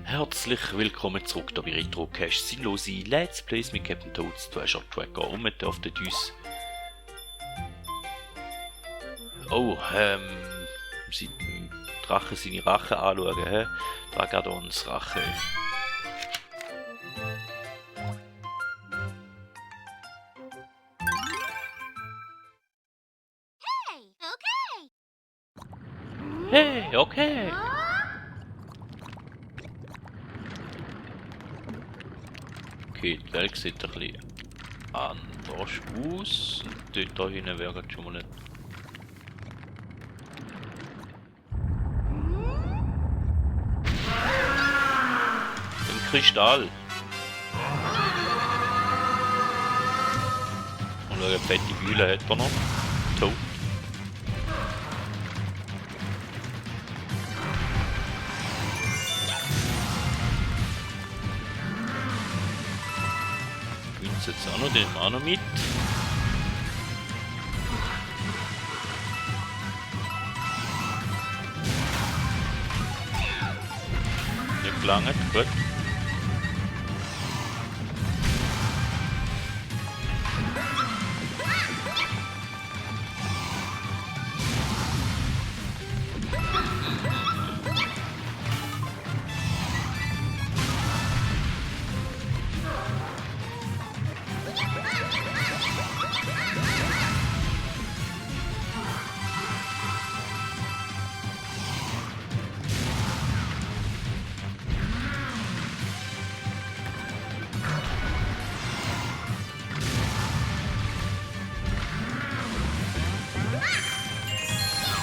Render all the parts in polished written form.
Herzlich willkommen zurück da bei Retrocache sinnlose Let's Plays mit Captain Toads, Treasure Tracker, und wir dürften uns... Drache seine Rache anschauen, hä? Dragadons Rache. Hey, okay! Okay, die Welt sieht ein bisschen anders aus. Dort da hinten wäre gerade schon mal nicht. Ein Kristall. Und eine fette Bühle hat er noch. Tot. Jetzt auch noch, den nehmen wir auch noch mit. Nicht lange, gut.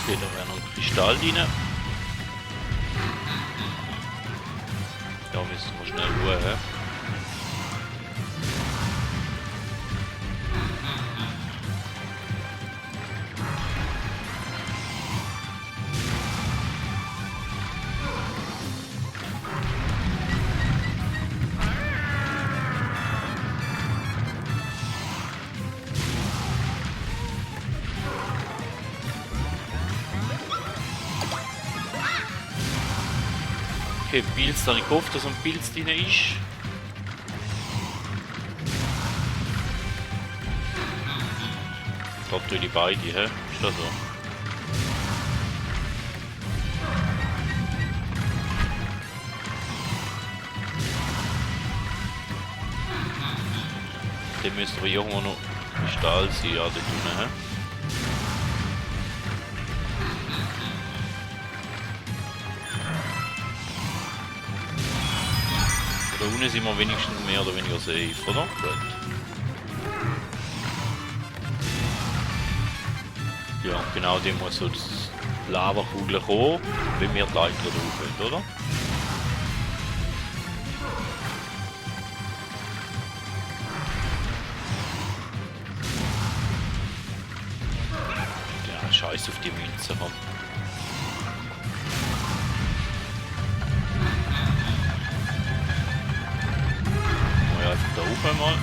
Okay, da wäre noch ein Kristall drin. Da müssen wir schnell Ruhe. Okay, Pilz, da habe ich gehofft, dass ein Pilz drin ist. Dort tue ich beide, hä? Ist das so? Dann müsste aber irgendwo noch Stahl sein, ja, dort unten, hä? Da unten sind wir wenigstens mehr oder weniger safe, oder? Gut. Ja, genau dem muss so das Lavakugel kommen, wenn wir die Leiter drauf haben, oder? Ja, scheiß auf die Münze, komm. Da oben einmal.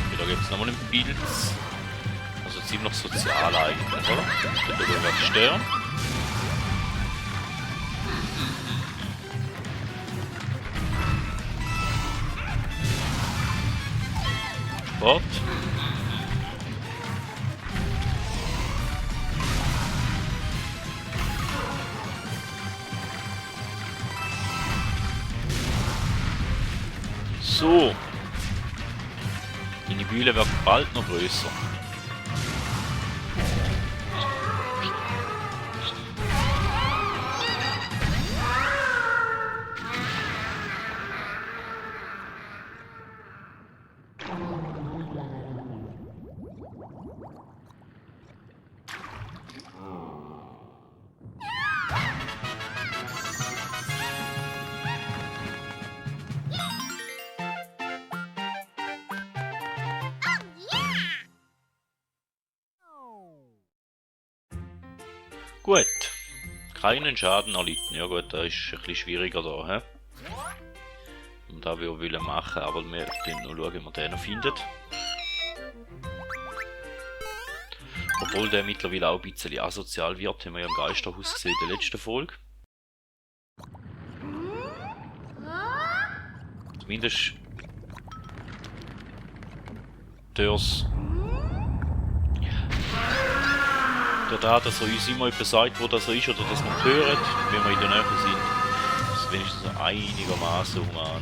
Okay, da gibt es nochmal einen Pilz. Also ziemlich sozial eigentlich, oder? Da drüber wird stören. Sport. So. Die Bühle wird bald noch größer. Gut. Keinen Schaden erlitten. Ja gut, das ist ein bisschen schwieriger da, hä? Und da wir wollen machen, aber wir können noch schauen, wie wir den noch findet. Obwohl der mittlerweile auch ein bisschen asozial wird, haben wir ja im Geisterhaus gesehen in der letzten Folge. Zumindest durch das, dass er uns immer etwas sagt, wo das er ist oder dass man hört, wenn wir in der Nähe sind. Das ist wenigstens so einigermaßen human.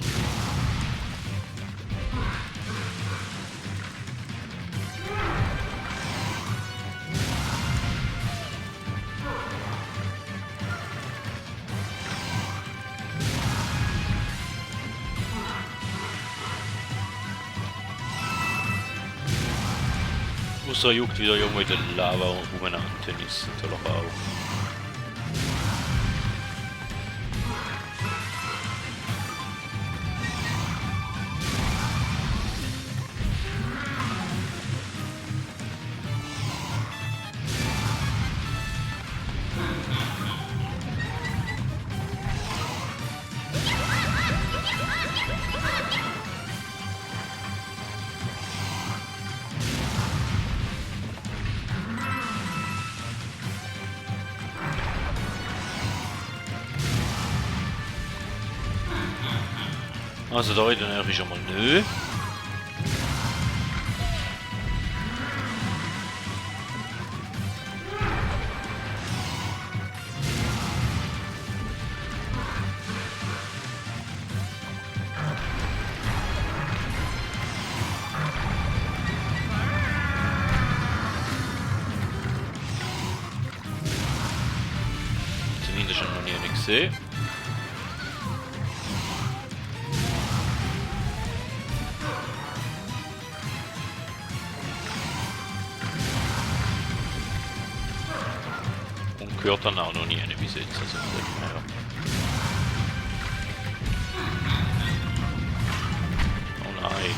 Außer juckt wieder irgendwo in der Lava umeinander, ist natürlich auch. Also da in der Nähe ist schon mal nö. Zumindest schon noch nie gesehen. Gehört dann auch noch nie eine bis jetzt, also von dem her. Oh nein.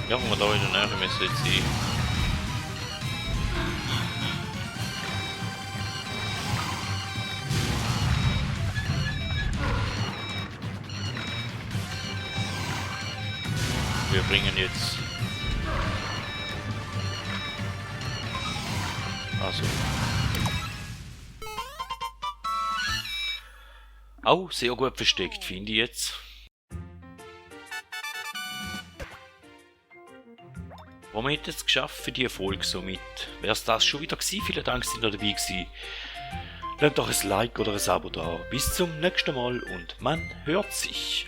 Ja, wo wir da in der Nähe müssen jetzt sein. Wir bringen jetzt... Also... Auch sehr gut versteckt, finde ich jetzt. Wo wir jetzt geschafft für die Erfolg somit. Wäre es das schon wieder gewesen? Vielen Dank, dass ihr noch dabei gewesen. Lasst doch ein Like oder ein Abo da. Bis zum nächsten Mal und man hört sich.